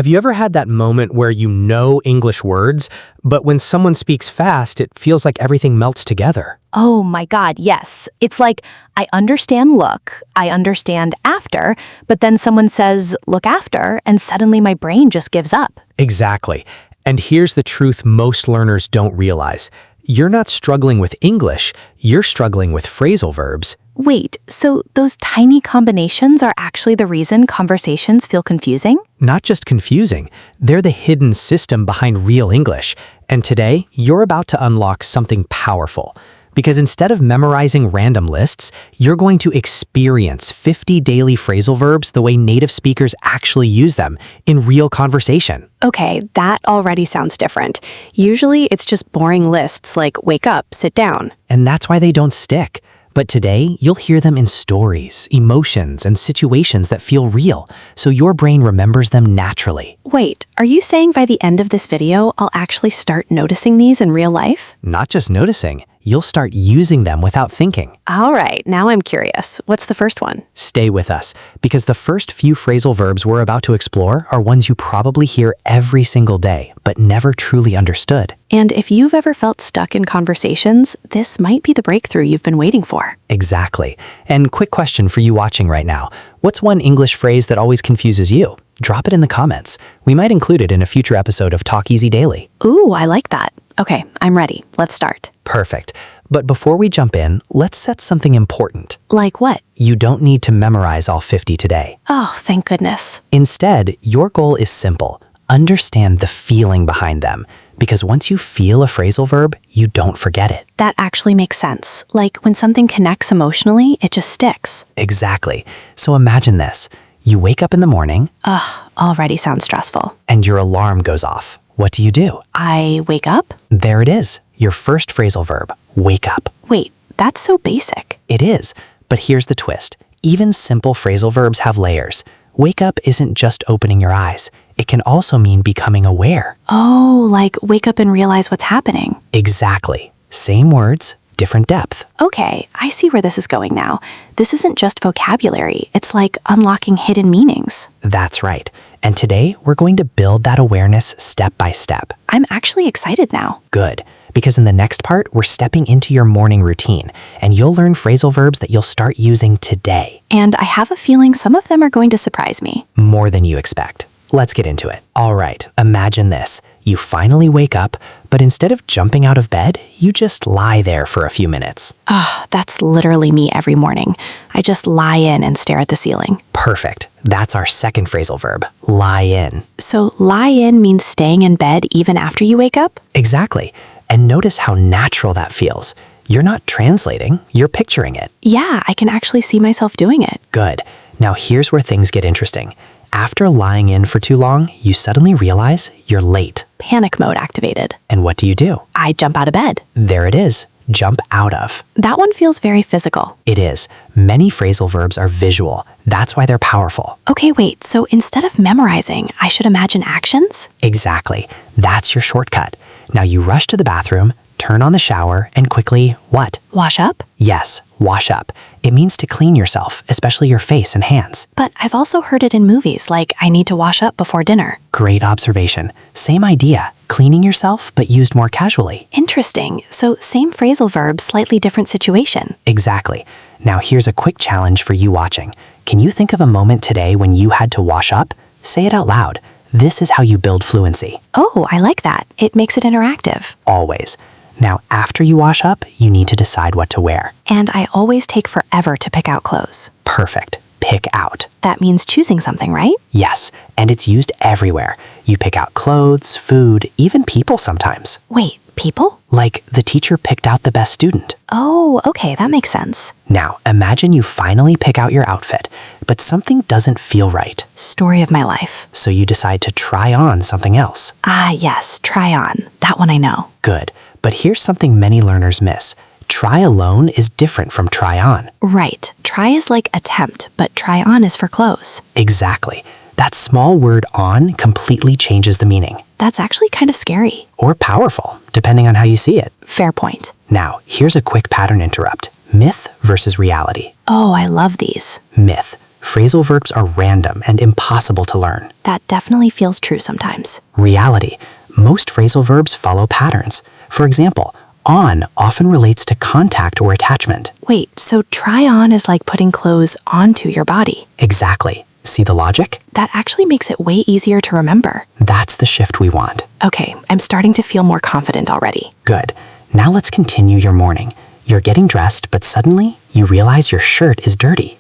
Have you ever had that moment where you know English words, but when someone speaks fast, it feels like everything melts together? Oh my God, yes. It's like I understand look, I understand after, but then someone says look after, and suddenly my brain just gives up. Exactly. And here's the truth most learners don't realize. You're not struggling with English, you're struggling with phrasal verbs. Wait, so those tiny combinations are actually the reason conversations feel confusing? Not just confusing, they're the hidden system behind real English. And today, you're about to unlock something powerful. Because instead of memorizing random lists, you're going to experience 50 daily phrasal verbs the way native speakers actually use them in real conversation. Okay, that already sounds different. Usually it's just boring lists like wake up, sit down. And that's why they don't stick. But today, you'll hear them in stories, emotions, and situations that feel real, so your brain remembers them naturally. Wait, are you saying by the end of this video, I'll actually start noticing these in real life? Not just noticing, you'll start using them without thinking. All right, now I'm curious. What's the first one? Stay with us, because the first few phrasal verbs we're about to explore are ones you probably hear every single day, but never truly understood. And if you've ever felt stuck in conversations, this might be the breakthrough you've been waiting for. Exactly. And quick question for you watching right now. What's one English phrase that always confuses you? Drop it in the comments. We might include it in a future episode of Talk Easy Daily. Ooh, I like that. Okay, I'm ready. Let's start. Perfect. But before we jump in, let's set something important. Like what? You don't need to memorize all 50 today. Oh, thank goodness. Instead, your goal is simple. Understand the feeling behind them. Because once you feel a phrasal verb, you don't forget it. That actually makes sense. Like when something connects emotionally, it just sticks. Exactly. So imagine this. You wake up in the morning. Ugh, already sounds stressful. And your alarm goes off. What do? I wake up? There it is. Your first phrasal verb, wake up. Wait, that's so basic. It is. But here's the twist. Even simple phrasal verbs have layers. Wake up isn't just opening your eyes. It can also mean becoming aware. Oh, like wake up and realize what's happening. Exactly. Same words, different depth. Okay, I see where this is going now. This isn't just vocabulary. It's like unlocking hidden meanings. That's right. And today, we're going to build that awareness step by step. I'm actually excited now. Good. Because in the next part, we're stepping into your morning routine, and you'll learn phrasal verbs that you'll start using today. And I have a feeling some of them are going to surprise me. More than you expect. Let's get into it. All right, imagine this. You finally wake up, but instead of jumping out of bed, you just lie there for a few minutes. That's literally me every morning. I just lie in and stare at the ceiling. Perfect. That's our second phrasal verb, lie in. So lie in means staying in bed even after you wake up? Exactly. And notice how natural that feels. You're not translating, you're picturing it. Yeah, I can actually see myself doing it. Good. Now here's where things get interesting. After lying in for too long, you suddenly realize you're late. Panic mode activated. And what do? I jump out of bed. There it is. Jump out of. That one feels very physical. It is. Many phrasal verbs are visual. That's why they're powerful. Okay, wait, so instead of memorizing, I should imagine actions? Exactly. That's your shortcut. Now you rush to the bathroom, turn on the shower, and quickly, what? Wash up? Yes, wash up. It means to clean yourself, especially your face and hands. But I've also heard it in movies, like I need to wash up before dinner. Great observation. Same idea. Cleaning yourself, but used more casually. Interesting. So same phrasal verb, slightly different situation. Exactly. Now here's a quick challenge for you watching. Can you think of a moment today when you had to wash up? Say it out loud. This is how you build fluency. Oh, I like that. It makes it interactive. Always. Now, after you wash up, you need to decide what to wear. And I always take forever to pick out clothes. Perfect. Pick out. That means choosing something, right? Yes, and it's used everywhere. You pick out clothes, food, even people sometimes. Wait, people? Like the teacher picked out the best student. Oh, okay, that makes sense. Now, imagine you finally pick out your outfit, but something doesn't feel right. Story of my life. So you decide to try on something else. Ah, yes, try on. That one I know. Good. But here's something many learners miss. Try alone is different from try on. Right. Try is like attempt, but try on is for clothes. Exactly. That small word on completely changes the meaning. That's actually kind of scary. Or powerful, depending on how you see it. Fair point. Now, here's a quick pattern interrupt. Myth versus reality. Oh, I love these. Myth. Phrasal verbs are random and impossible to learn. That definitely feels true sometimes. Reality. Most phrasal verbs follow patterns. For example, on often relates to contact or attachment. Wait, so try on is like putting clothes onto your body. Exactly. See the logic? That actually makes it way easier to remember. That's the shift we want. Okay, I'm starting to feel more confident already. Good. Now let's continue your morning. You're getting dressed, but suddenly you realize your shirt is dirty.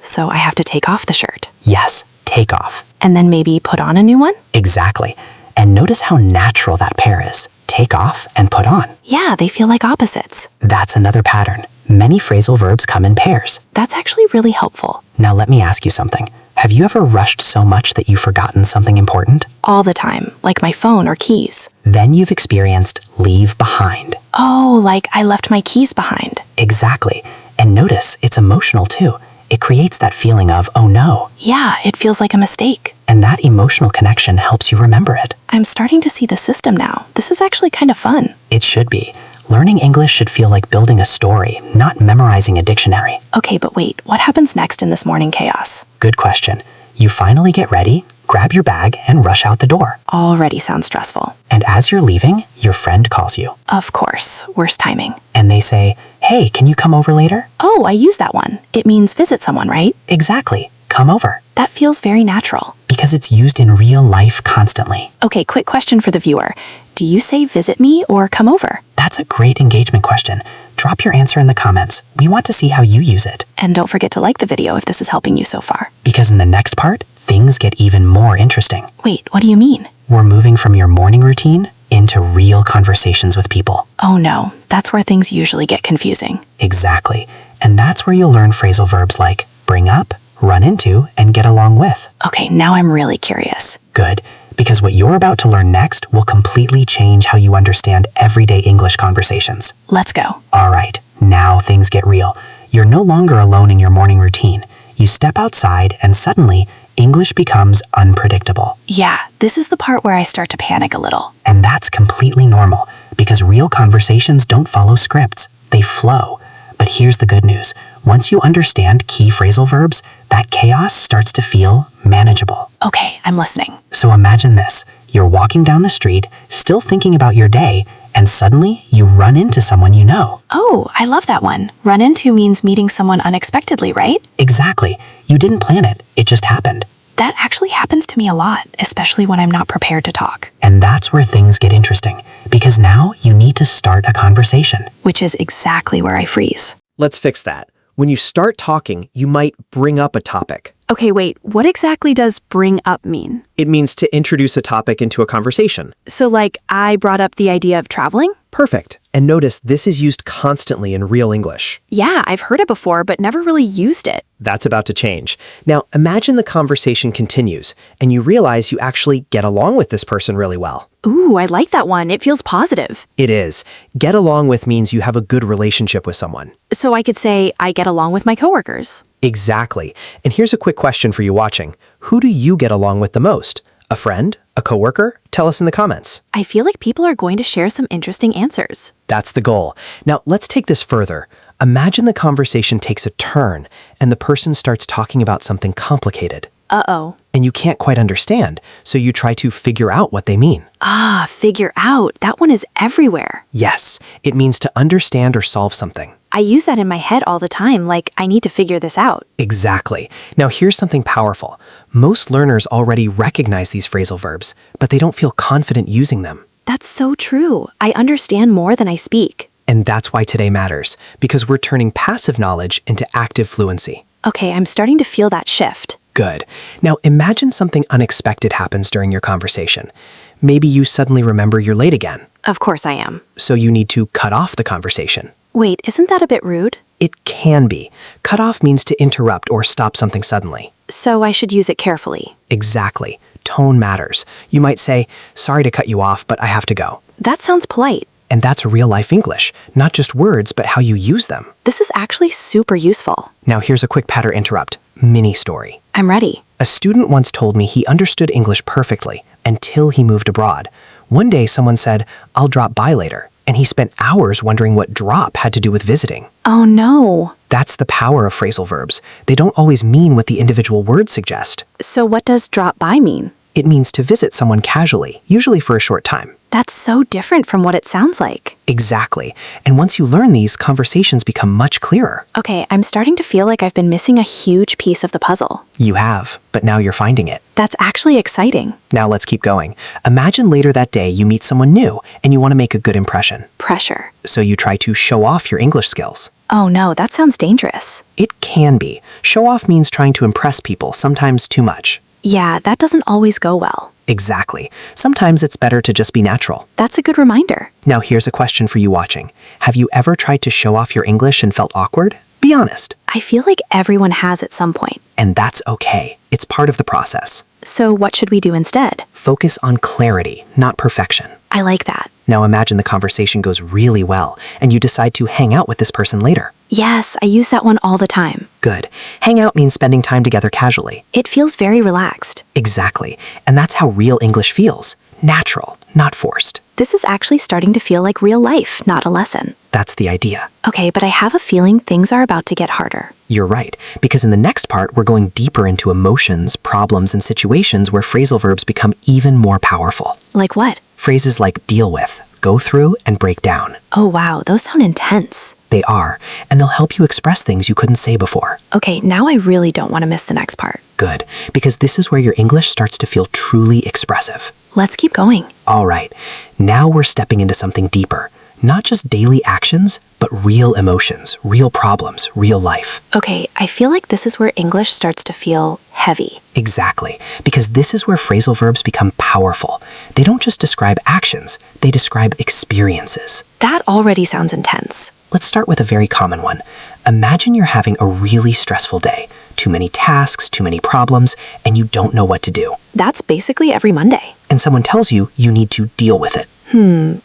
So I have to take off the shirt. Yes, take off. And then maybe put on a new one? Exactly. And notice how natural that pair is. Take off and put on. Yeah, they feel like opposites. That's another pattern. Many phrasal verbs come in pairs. That's actually really helpful. Now let me ask you something. Have you ever rushed so much that you've forgotten something important? All the time, like my phone or keys. Then you've experienced leave behind. Oh, like I left my keys behind. Exactly. And notice it's emotional too. It creates that feeling of, oh no. Yeah, it feels like a mistake. And that emotional connection helps you remember it. I'm starting to see the system now. This is actually kind of fun. It should be. Learning English should feel like building a story, not memorizing a dictionary. Okay, but wait, what happens next in this morning chaos? Good question. You finally get ready, grab your bag, and rush out the door. Already sounds stressful. And as you're leaving, your friend calls you. Of course, worst timing. And they say, hey, can you come over later? Oh, I use that one. It means visit someone, right? Exactly. Come over. That feels very natural. Because it's used in real life constantly. Okay, quick question for the viewer. Do you say visit me or come over? That's a great engagement question. Drop your answer in the comments. We want to see how you use it. And don't forget to like the video if this is helping you so far. Because in the next part, things get even more interesting. Wait, what do you mean? We're moving from your morning routine into real conversations with people. Oh no, that's where things usually get confusing. Exactly. And that's where you'll learn phrasal verbs like bring up, run into, and get along with. Okay, now I'm really curious. Good. Because what you're about to learn next will completely change how you understand everyday English conversations. Let's go. All right, now things get real. You're no longer alone in your morning routine. You step outside and suddenly, English becomes unpredictable. Yeah, this is the part where I start to panic a little. And that's completely normal, because real conversations don't follow scripts. They flow. But here's the good news. Once you understand key phrasal verbs, that chaos starts to feel manageable. Okay, I'm listening. So imagine this. You're walking down the street, still thinking about your day, and suddenly you run into someone you know. Oh, I love that one. Run into means meeting someone unexpectedly, right? Exactly. You didn't plan it. It just happened. That actually happens to me a lot, especially when I'm not prepared to talk. And that's where things get interesting, because now you need to start a conversation. Which is exactly where I freeze. Let's fix that. When you start talking, you might bring up a topic. Okay, wait, what exactly does bring up mean? It means to introduce a topic into a conversation. So like, I brought up the idea of traveling? Perfect. And notice this is used constantly in real English. Yeah, I've heard it before, but never really used it. That's about to change. Now, imagine the conversation continues, and you realize you actually get along with this person really well. Ooh, I like that one. It feels positive. It is. Get along with means you have a good relationship with someone. So I could say, I get along with my coworkers. Exactly. And here's a quick question for you watching. Who do you get along with the most? A friend? A coworker? Tell us in the comments. I feel like people are going to share some interesting answers. That's the goal. Now, let's take this further. Imagine the conversation takes a turn and the person starts talking about something complicated. Uh-oh. And you can't quite understand, so you try to figure out what they mean. Ah, figure out. That one is everywhere. Yes, it means to understand or solve something. I use that in my head all the time, like I need to figure this out. Exactly. Now here's something powerful. Most learners already recognize these phrasal verbs, but they don't feel confident using them. That's so true. I understand more than I speak. And that's why today matters, because we're turning passive knowledge into active fluency. Okay, I'm starting to feel that shift. Good. Now imagine something unexpected happens during your conversation. Maybe you suddenly remember you're late again. Of course I am. So you need to cut off the conversation. Wait, isn't that a bit rude? It can be. Cut off means to interrupt or stop something suddenly. So I should use it carefully. Exactly. Tone matters. You might say, sorry to cut you off, but I have to go. That sounds polite. And that's real life English, not just words, but how you use them. This is actually super useful. Now here's a quick patter interrupt. Mini story. I'm ready. A student once told me he understood English perfectly until he moved abroad. One day someone said, I'll drop by later. and he spent hours wondering what drop had to do with visiting. Oh no. That's the power of phrasal verbs. They don't always mean what the individual words suggest. So what does drop by mean? It means to visit someone casually, usually for a short time. That's so different from what it sounds like. Exactly. And once you learn these, conversations become much clearer. Okay, I'm starting to feel like I've been missing a huge piece of the puzzle. You have, but now you're finding it. That's actually exciting. Now let's keep going. Imagine later that day you meet someone new and you want to make a good impression. Pressure. So you try to show off your English skills. Oh no, that sounds dangerous. It can be. Show off means trying to impress people, sometimes too much. Yeah, that doesn't always go well. Exactly. Sometimes it's better to just be natural. That's a good reminder. Now here's a question for you watching. Have you ever tried to show off your English and felt awkward? Be honest. I feel like everyone has at some point. And that's okay. It's part of the process. So what should we do instead? Focus on clarity, not perfection. I like that. Now imagine the conversation goes really well and you decide to hang out with this person later. Yes, I use that one all the time. Good. Hang out means spending time together casually. It feels very relaxed. Exactly. And that's how real English feels. Natural, not forced. This is actually starting to feel like real life, not a lesson. That's the idea. Okay, but I have a feeling things are about to get harder. You're right, because in the next part, we're going deeper into emotions, problems, and situations where phrasal verbs become even more powerful. Like what? Phrases like deal with, go through, and break down. Oh wow, those sound intense. They are, and they'll help you express things you couldn't say before. Okay, now I really don't want to miss the next part. Good, because this is where your English starts to feel truly expressive. Let's keep going. All right, now we're stepping into something deeper. Not just daily actions, but real emotions, real problems, real life. Okay, I feel like this is where English starts to feel heavy. Exactly, because this is where phrasal verbs become powerful. They don't just describe actions, they describe experiences. That already sounds intense. Let's start with a very common one. Imagine you're having a really stressful day. Too many tasks, too many problems, and you don't know what to do. That's basically every Monday. And someone tells you you need to deal with it.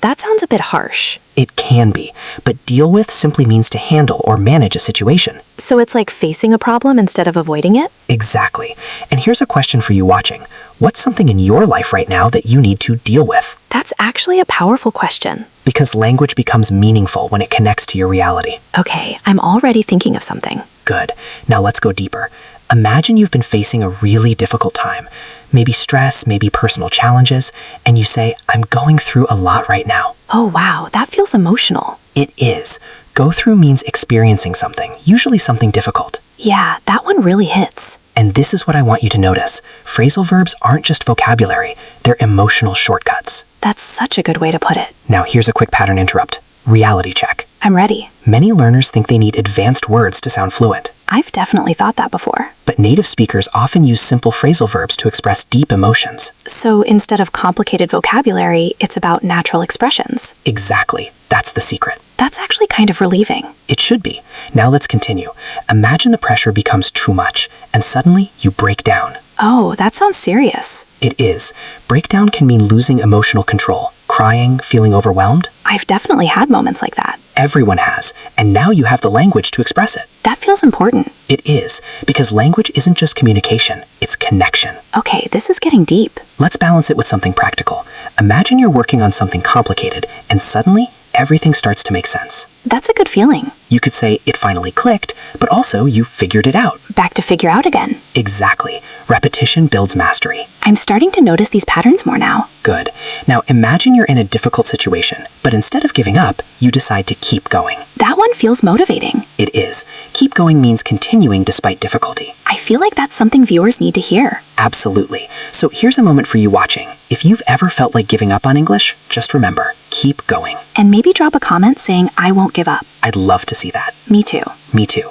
That sounds a bit harsh. It can be, but deal with simply means to handle or manage a situation. So it's like facing a problem instead of avoiding it? Exactly. And here's a question for you watching. What's something in your life right now that you need to deal with? That's actually a powerful question. Because language becomes meaningful when it connects to your reality. Okay, I'm already thinking of something. Good. Now let's go deeper. Imagine you've been facing a really difficult time. Maybe stress, maybe personal challenges, and you say, I'm going through a lot right now. Oh wow, that feels emotional. It is. Go through means experiencing something, usually something difficult. Yeah, that one really hits. And this is what I want you to notice. Phrasal verbs aren't just vocabulary, they're emotional shortcuts. That's such a good way to put it. Now here's a quick pattern interrupt. Reality check. I'm ready. Many learners think they need advanced words to sound fluent. I've definitely thought that before. But native speakers often use simple phrasal verbs to express deep emotions. So instead of complicated vocabulary, it's about natural expressions. Exactly. That's the secret. That's actually kind of relieving. It should be. Now let's continue. Imagine the pressure becomes too much, and suddenly you break down. Oh, that sounds serious. It is. Breakdown can mean losing emotional control, crying, feeling overwhelmed. I've definitely had moments like that. Everyone has, and now you have the language to express it. That feels important. It is, because language isn't just communication, it's connection. Okay, this is getting deep. Let's balance it with something practical. Imagine you're working on something complicated, and suddenly, everything starts to make sense. That's a good feeling. You could say it finally clicked, but also you figured it out. Back to figure out again. Exactly. Repetition builds mastery. I'm starting to notice these patterns more now. Good. Now imagine you're in a difficult situation, but instead of giving up, you decide to keep going. That one feels motivating. It is. Keep going means continuing despite difficulty. I feel like that's something viewers need to hear. Absolutely. So here's a moment for you watching. If you've ever felt like giving up on English, just remember, keep going. And maybe drop a comment saying, I won't give up. I'd love to see that. Me too. Me too.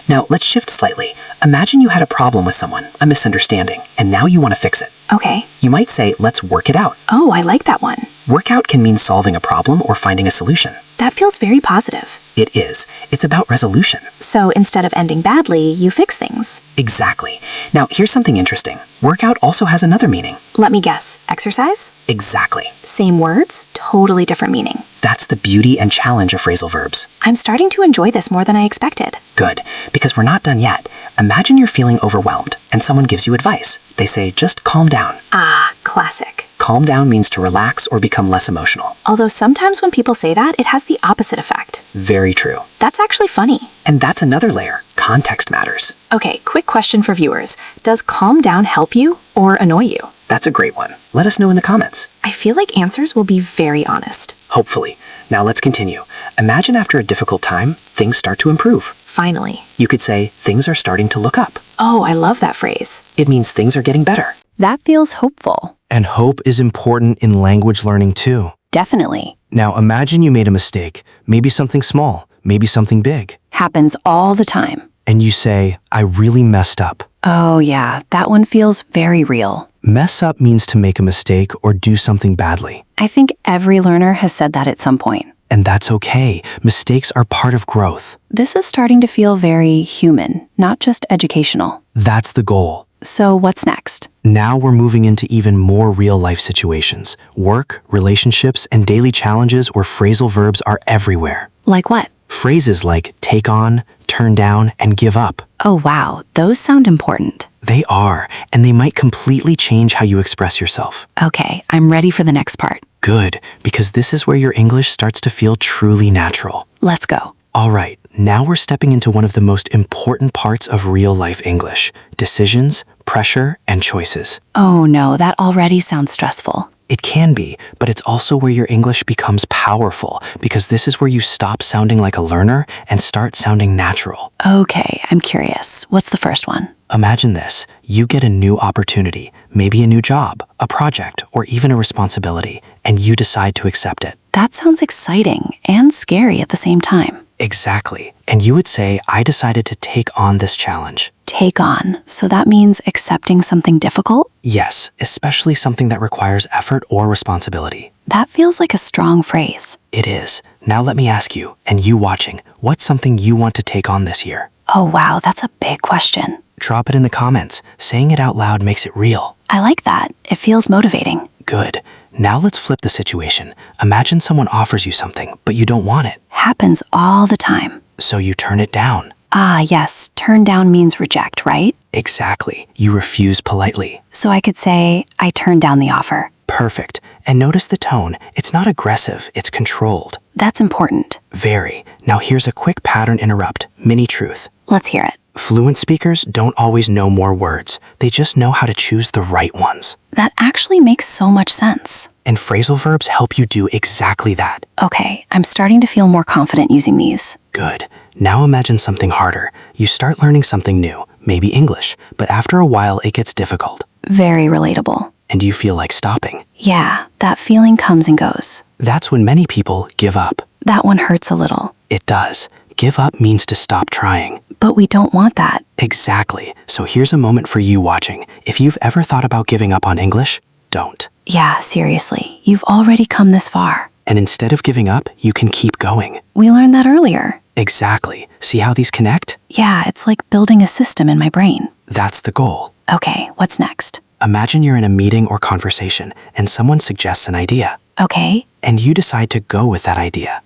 Now let's shift slightly. Imagine you had a problem with someone, a misunderstanding, and now you want to fix it. Okay. You might say, let's work it out. Oh, I like that one. Work out can mean solving a problem or finding a solution. That feels very positive. It is. It's about resolution. So instead of ending badly, you fix things. Exactly. Now here's something interesting. Workout also has another meaning. Let me guess. Exercise? Exactly. Same words, totally different meaning. That's the beauty and challenge of phrasal verbs. I'm starting to enjoy this more than I expected. Good, because we're not done yet. Imagine you're feeling overwhelmed and someone gives you advice. They say, just calm down. Ah, classic. Calm calm down means to relax or become less emotional. Although sometimes when people say that, it has the opposite effect. Very true. That's actually funny. And that's another layer. Context matters. Okay, quick question for viewers. Does calm down help you or annoy you? That's a great one. Let us know in the comments. I feel like answers will be very honest. Hopefully. Now let's continue. Imagine after a difficult time, things start to improve. Finally. You could say, things are starting to look up. Oh, I love that phrase. It means things are getting better. That feels hopeful. And hope is important in language learning too. Definitely. Now imagine you made a mistake, maybe something small, maybe something big, Happens all the time. and you say, I really messed up. Oh yeah, that one feels very real. Mess up means to make a mistake or do something badly. I think every learner has said that at some point. And that's okay. Mistakes are part of growth. This is starting to feel very human, not just educational. That's the goal. So what's next? Now we're moving into even more real-life situations. Work, relationships, and daily challenges where phrasal verbs are everywhere. Like what? Phrases like take on, turn down, and give up. Oh wow, those sound important. They are, and they might completely change how you express yourself. Okay, I'm ready for the next part. Good, because this is where your English starts to feel truly natural. Let's go. All right, now we're stepping into one of the most important parts of real-life English: decisions, pressure, and choices. Oh no, that already sounds stressful. It can be, but it's also where your English becomes powerful, because this is where you stop sounding like a learner and start sounding natural. Okay, I'm curious. What's the first one? Imagine this. You get a new opportunity, maybe a new job, a project, or even a responsibility, and you decide to accept it. That sounds exciting and scary at the same time. Exactly. And you would say, I decided to take on this challenge. Take on. So that means accepting something difficult? Yes, especially something that requires effort or responsibility. That feels like a strong phrase. It is. Now let me ask you, and you watching, what's something you want to take on this year? Oh wow, that's a big question. Drop it in the comments. Saying it out loud makes it real. I like that. It feels motivating. Good. Now let's flip the situation. Imagine someone offers you something, but you don't want it. Happens all the time. So you turn it down. Ah, yes. Turn down means reject, right? Exactly. You refuse politely. So I could say, I turned down the offer. Perfect. And notice the tone. It's not aggressive, it's controlled. That's important. Very. Now here's a quick pattern interrupt. Mini truth. Let's hear it. Fluent speakers don't always know more words. They just know how to choose the right ones. That actually makes so much sense. And phrasal verbs help you do exactly that. Okay, I'm starting to feel more confident using these. Good. Now imagine something harder. You start learning something new, maybe English, but after a while it gets difficult. Very relatable. And you feel like stopping. Yeah, that feeling comes and goes. That's when many people give up. That one hurts a little. It does. Give up means to stop trying. But we don't want that. Exactly. So here's a moment for you watching. If you've ever thought about giving up on English, don't. Yeah, seriously. You've already come this far. And instead of giving up, you can keep going. We learned that earlier. Exactly. See how these connect? Yeah, it's like building a system in my brain. That's the goal. Okay, what's next? Imagine you're in a meeting or conversation and someone suggests an idea. Okay. And you decide to go with that idea.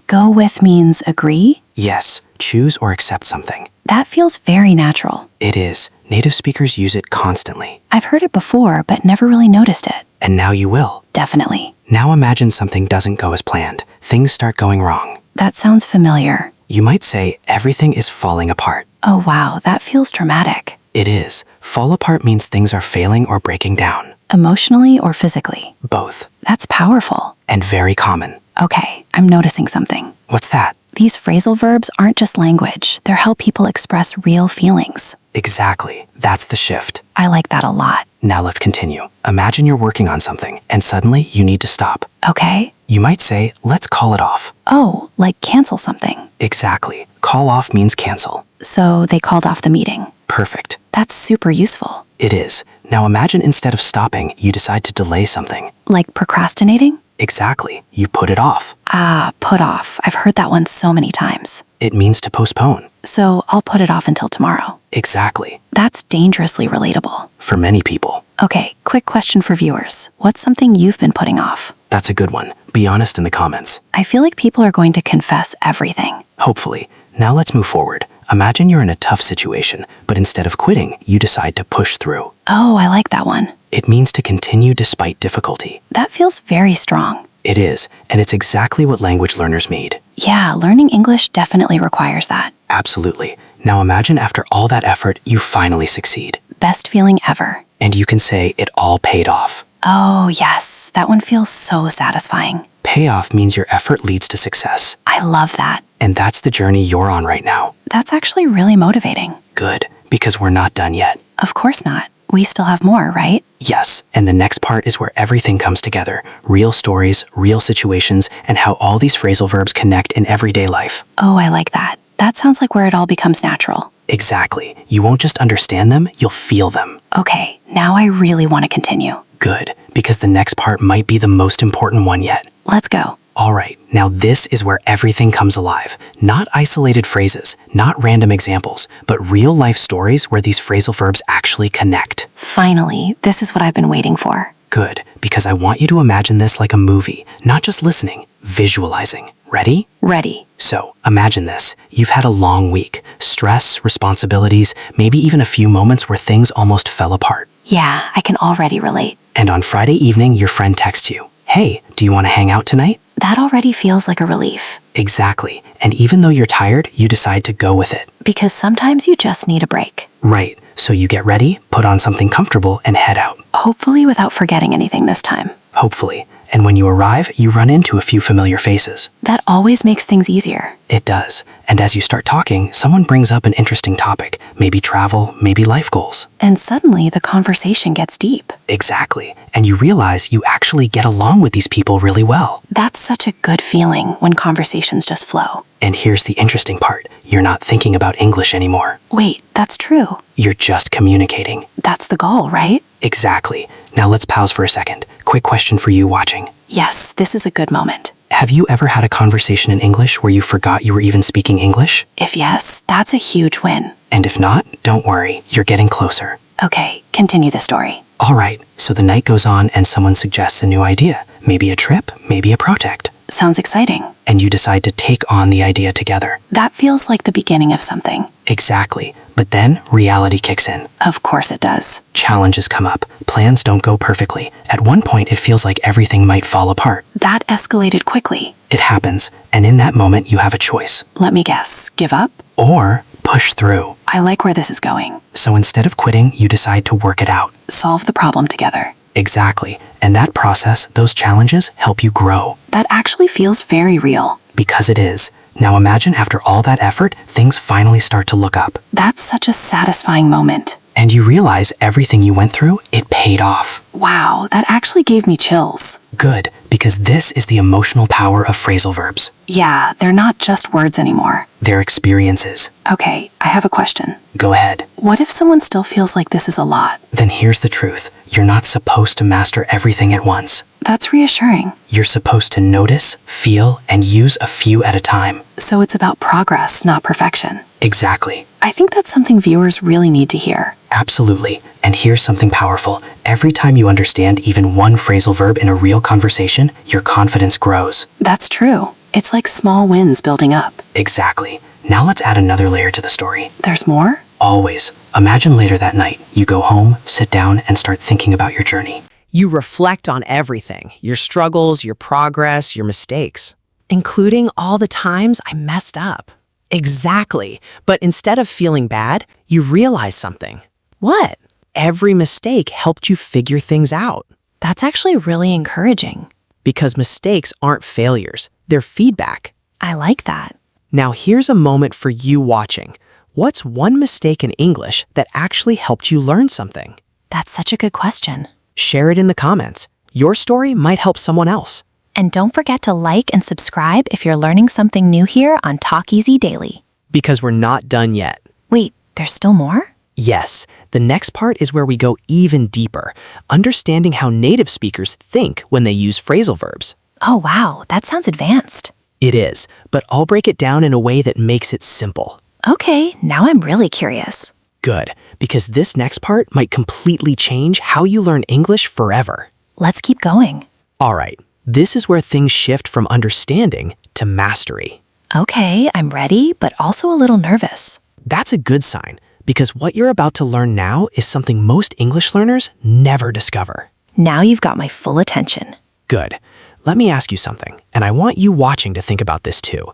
Go with means agree? Yes, choose or accept something. That feels very natural. It is. Native speakers use it constantly. I've heard it before, but never really noticed it. And now you will. Definitely. Now imagine something doesn't go as planned. Things start going wrong. That sounds familiar. You might say everything is falling apart. Oh wow, that feels dramatic. It is. Fall apart means things are failing or breaking down. Emotionally or physically? Both. That's powerful. And very common. Okay, I'm noticing something. What's that? These phrasal verbs aren't just language. They're how people express real feelings. Exactly. That's the shift. I like that a lot. Now let's continue. Imagine you're working on something and suddenly you need to stop. Okay. You might say, let's call it off. Oh, like cancel something. Exactly. Call off means cancel. So they called off the meeting. Perfect. That's super useful. It is. Now imagine instead of stopping, you decide to delay something. Like procrastinating? Exactly. You put it off. Ah, put off. I've heard that one so many times. It means to postpone. So I'll put it off until tomorrow. Exactly. That's dangerously relatable. For many people. Okay, quick question for viewers. What's something you've been putting off? That's a good one. Be honest in the comments. I feel like people are going to confess everything. Hopefully. Now let's move forward. Imagine you're in a tough situation, but instead of quitting, you decide to push through. Oh, I like that one. It means to continue despite difficulty. That feels very strong. It is, and it's exactly what language learners need. Yeah, learning English definitely requires that. Absolutely. Now imagine after all that effort, you finally succeed. Best feeling ever. And you can say it all paid off. Oh, yes, that one feels so satisfying. Payoff means your effort leads to success. I love that. And that's the journey you're on right now. That's actually really motivating. Good, because we're not done yet. Of course not. We still have more, right? Yes, and the next part is where everything comes together. Real stories, real situations, and how all these phrasal verbs connect in everyday life. Oh, I like that. That sounds like where it all becomes natural. Exactly. You won't just understand them, you'll feel them. Okay, now I really want to continue. Good, because the next part might be the most important one yet. Let's go. All right, now this is where everything comes alive. Not isolated phrases, not random examples, but real-life stories where these phrasal verbs actually connect. Finally, this is what I've been waiting for. Good, because I want you to imagine this like a movie, not just listening, visualizing. Ready? Ready. So, imagine this. You've had a long week. Stress, responsibilities, maybe even a few moments where things almost fell apart. Yeah, I can already relate. And on Friday evening, your friend texts you, "Hey, do you want to hang out tonight?" That already feels like a relief. Exactly. And even though you're tired, you decide to go with it. Because sometimes you just need a break. Right. So you get ready, put on something comfortable, and head out. Hopefully without forgetting anything this time. Hopefully. And when you arrive, you run into a few familiar faces. That always makes things easier. It does. And as you start talking, someone brings up an interesting topic. Maybe travel, maybe life goals. And suddenly the conversation gets deep. Exactly. And you realize you actually get along with these people really well. That's such a good feeling when conversations just flow. And here's the interesting part. You're not thinking about English anymore. Wait, that's true. You're just communicating. That's the goal, right? Exactly. Now let's pause for a second. Quick question for you watching. Yes, this is a good moment. Have you ever had a conversation in English where you forgot you were even speaking English? If yes, that's a huge win. And if not, don't worry, you're getting closer. Okay, continue the story. All right, so the night goes on and someone suggests a new idea. Maybe a trip, maybe a project. Sounds exciting. And you decide to take on the idea together. That feels like the beginning of something. Exactly. But then reality kicks in. Of course it does. Challenges come up. Plans don't go perfectly. At one point, it feels like everything might fall apart. That escalated quickly. It happens, and in that moment, you have a choice. Let me guess. Give up? Or push through. I like where this is going. So instead of quitting, you decide to work it out. Solve the problem together. Exactly. And that process, those challenges, help you grow. That actually feels very real. Because it is. Now imagine after all that effort, things finally start to look up. That's such a satisfying moment. And you realize everything you went through, it paid off. Wow, that actually gave me chills. Good, because this is the emotional power of phrasal verbs. Yeah, they're not just words anymore. They're experiences. Okay, I have a question. Go ahead. What if someone still feels like this is a lot? Then here's the truth. You're not supposed to master everything at once. That's reassuring. You're supposed to notice, feel, and use a few at a time. So it's about progress, not perfection. Exactly. I think that's something viewers really need to hear. Absolutely. And here's something powerful. Every time you understand even one phrasal verb in a real conversation, your confidence grows. That's true. It's like small wins building up. Exactly. Now let's add another layer to the story. There's more? Always. Imagine later that night, you go home, sit down, and start thinking about your journey. You reflect on everything, your struggles, your progress, your mistakes, including all the times I messed up. Exactly. But instead of feeling bad, you realize something. What? Every mistake helped you figure things out. That's actually really encouraging. Because mistakes aren't failures, they're feedback. I like that. Now here's a moment for you watching. What's one mistake in English that actually helped you learn something? That's such a good question. Share it in the comments. Your story might help someone else. And don't forget to like and subscribe if you're learning something new here on Talk Easy Daily. Because we're not done yet. Wait, there's still more? Yes, the next part is where we go even deeper, understanding how native speakers think when they use phrasal verbs. Oh wow, that sounds advanced. It is, but I'll break it down in a way that makes it simple. Okay, now I'm really curious. Good, because this next part might completely change how you learn English forever. Let's keep going. All right, this is where things shift from understanding to mastery. Okay, I'm ready, but also a little nervous. That's a good sign, because what you're about to learn now is something most English learners never discover. Now you've got my full attention. Good. Let me ask you something, and I want you watching to think about this too.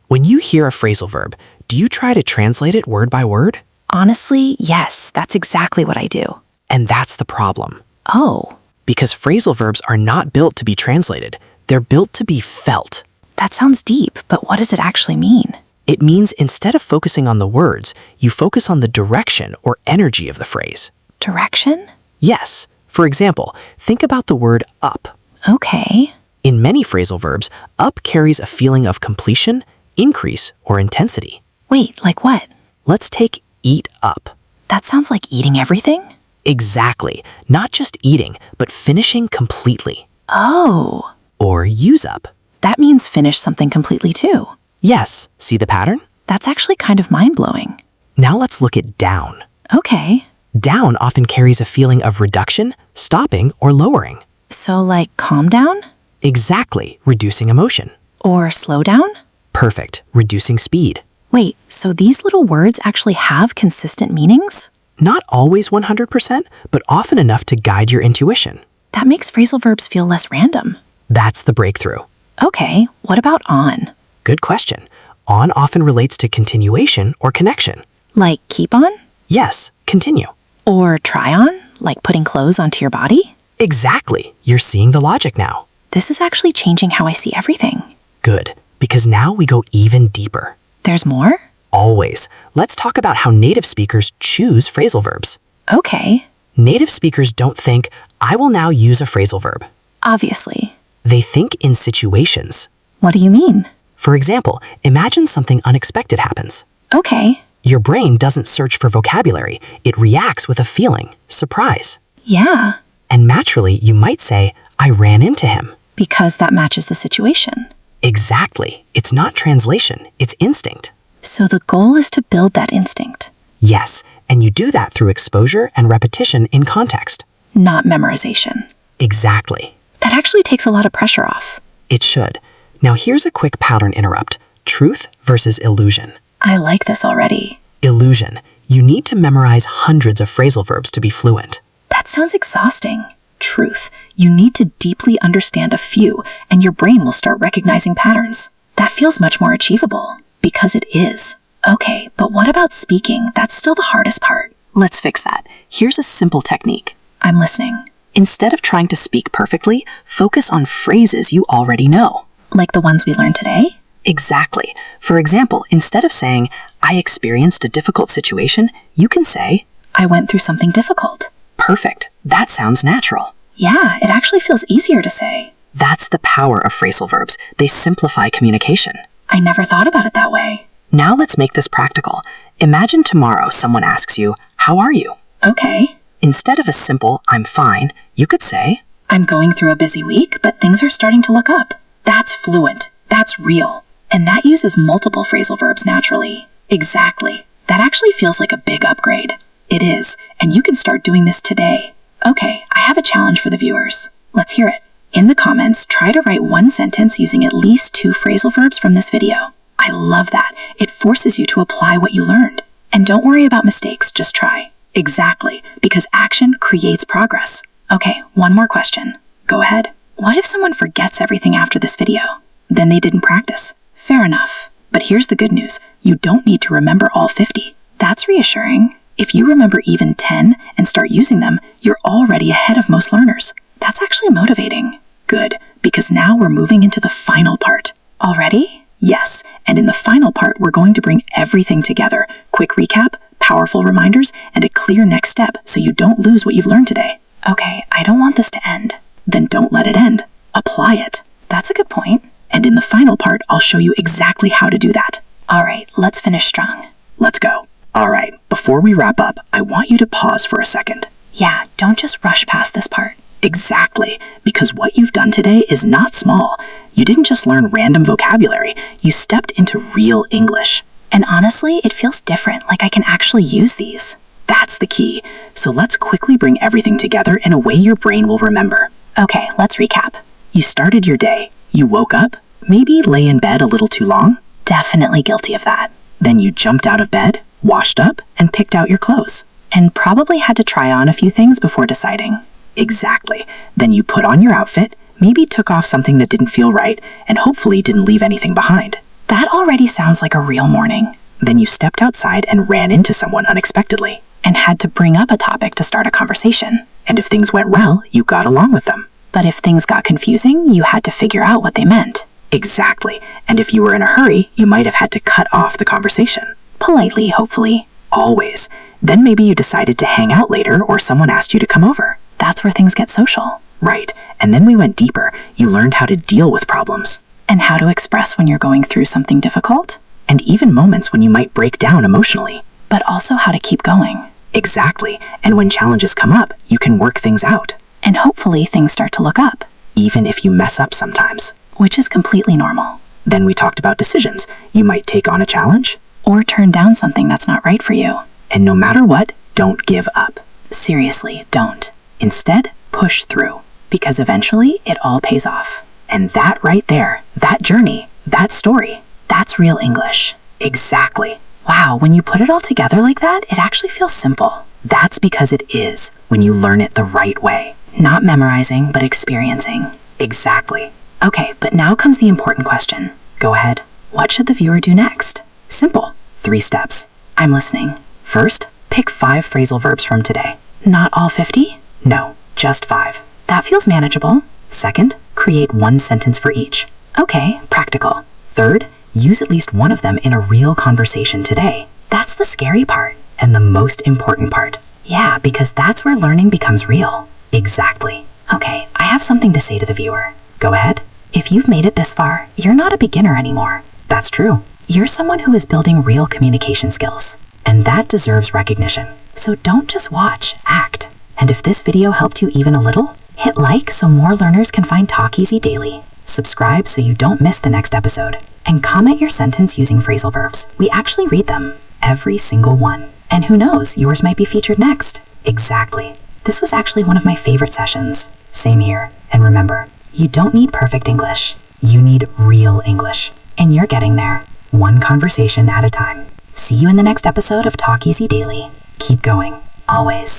When you hear a phrasal verb, do you try to translate it word by word? Honestly, yes, that's exactly what I do. And that's the problem. Oh, Because phrasal verbs are not built to be translated. They're built to be felt. that sounds deep, but what does it actually mean? It means instead of focusing on the words, you focus on the direction or energy of the phrase. Direction? Yes. For example, think about the word up. Okay. In many phrasal verbs, up carries a feeling of completion, increase, or intensity. Wait, like what? Let's take eat up. That sounds like eating everything? Exactly. Not just eating, but finishing completely. Oh, Or use up. that means finish something completely too. Yes. See the pattern? That's actually kind of mind-blowing. Now let's look at down. Okay. Down often carries a feeling of reduction, stopping, or lowering. So like calm down? Exactly. Reducing emotion. Or slow down? Perfect. Reducing speed. Wait, so these little words actually have consistent meanings? Not always 100%, but often enough to guide your intuition. That makes phrasal verbs feel less random. That's the breakthrough. Okay, what about on? Good question. On often relates to continuation or connection. Like keep on? Yes, continue. Or try on? Like putting clothes onto your body? Exactly. You're seeing the logic now. This is actually changing how I see everything. Good, because now we go even deeper. There's more? Always. Let's talk about how native speakers choose phrasal verbs. Okay, Native speakers don't think, I will now use a phrasal verb. obviously. They think in situations. What do you mean? For example, imagine something unexpected happens. Okay, Your brain doesn't search for vocabulary, it reacts with a feeling, surprise. yeah, And naturally, you might say, I ran into him. because that matches the situation. Exactly. It's not translation, it's instinct. So the goal is to build that instinct, Yes, and you do that through exposure and repetition in context. not memorization. Exactly. That actually takes a lot of pressure off. It should. Now here's a quick pattern interrupt. Truth versus illusion. I like this already. Illusion. You need to memorize hundreds of phrasal verbs to be fluent. That sounds exhausting. Truth. You need to deeply understand a few, and your brain will start recognizing patterns. That feels much more achievable, because it is. Okay, but what about speaking? That's still the hardest part. Let's fix that. Here's a simple technique. I'm listening. Instead of trying to speak perfectly, focus on phrases you already know. Like the ones we learned today? Exactly. For example, instead of saying, I experienced a difficult situation, you can say, I went through something difficult. perfect. That sounds natural. Yeah, it actually feels easier to say. That's the power of phrasal verbs. They simplify communication. I never thought about it that way. Now let's make this practical. Imagine tomorrow someone asks you, how are you? Okay. Instead of a simple, I'm fine, you could say, I'm going through a busy week, but things are starting to look up. That's fluent. That's real. And that uses multiple phrasal verbs naturally. Exactly. That actually feels like a big upgrade. It is, and you can start doing this today. Okay, I have a challenge for the viewers. Let's hear it. In the comments, try to write one sentence using at least 2 phrasal verbs from this video. I love that. It forces you to apply what you learned. And don't worry about mistakes, just try. Exactly, because action creates progress. Okay, one more question. Go ahead. What if someone forgets everything after this video? Then they didn't practice. Fair enough. But here's the good news. You don't need to remember all 50. That's reassuring. If you remember even 10 and start using them, you're already ahead of most learners. That's actually motivating. Good, because now we're moving into the final part. Already? Yes, and in the final part, we're going to bring everything together. Quick recap, powerful reminders, and a clear next step so you don't lose what you've learned today. Okay, I don't want this to end. Then don't let it end. Apply it. That's a good point. And in the final part, I'll show you exactly how to do that. All right, let's finish strong. Let's go. All right, before we wrap up, I want you to pause for a second. Yeah, don't just rush past this part. Exactly, because what you've done today is not small. You didn't just learn random vocabulary, you stepped into real English. And honestly, it feels different, like I can actually use these. That's the key. So let's quickly bring everything together in a way your brain will remember. Okay, let's recap. You started your day. You woke up, maybe lay in bed a little too long. Definitely guilty of that. Then you jumped out of bed, washed up, and picked out your clothes. And probably had to try on a few things before deciding. Exactly. Then you put on your outfit, maybe took off something that didn't feel right, and hopefully didn't leave anything behind. That already sounds like a real morning. Then you stepped outside and ran into someone unexpectedly, and had to bring up a topic to start a conversation. And if things went well, you got along with them. But if things got confusing, you had to figure out what they meant. Exactly. And if you were in a hurry, you might have had to cut off the conversation. Politely, hopefully. Always. Then maybe you decided to hang out later, or someone asked you to come over. That's where things get social. Right. And then we went deeper. You learned how to deal with problems. And how to express when you're going through something difficult. And even moments when you might break down emotionally. But also how to keep going. Exactly. And when challenges come up, you can work things out. And hopefully things start to look up. Even if you mess up sometimes. Which is completely normal. Then we talked about decisions. You might take on a challenge. Or turn down something that's not right for you. And no matter what, don't give up. Seriously, don't. Instead, push through. Because eventually, it all pays off. And that right there, that journey, that story, that's real English. Exactly. Wow, when you put it all together like that, it actually feels simple. That's because it is, when you learn it the right way. Not memorizing, but experiencing. Exactly. Okay, but now comes the important question. Go ahead. What should the viewer do next? Simple. 3 steps. I'm listening. First, pick 5 phrasal verbs from today. Not all 50? No, just 5. That feels manageable. Second, create 1 sentence for each. Okay, practical. Third, use at least one of them in a real conversation today. That's the scary part, and the most important part. Yeah, because that's where learning becomes real. Exactly. Okay, I have something to say to the viewer. Go ahead. If you've made it this far, you're not a beginner anymore. That's true. You're someone who is building real communication skills. And that deserves recognition. So don't just watch, act. And if this video helped you even a little, hit like so more learners can find Talk Easy Daily. Subscribe so you don't miss the next episode. And comment your sentence using phrasal verbs. We actually read them. Every single one. And who knows, yours might be featured next. Exactly. This was actually one of my favorite sessions. Same here. And remember, you don't need perfect English. You need real English. And you're getting there. One conversation at a time. See you in the next episode of Talk Easy Daily. Keep going. Always.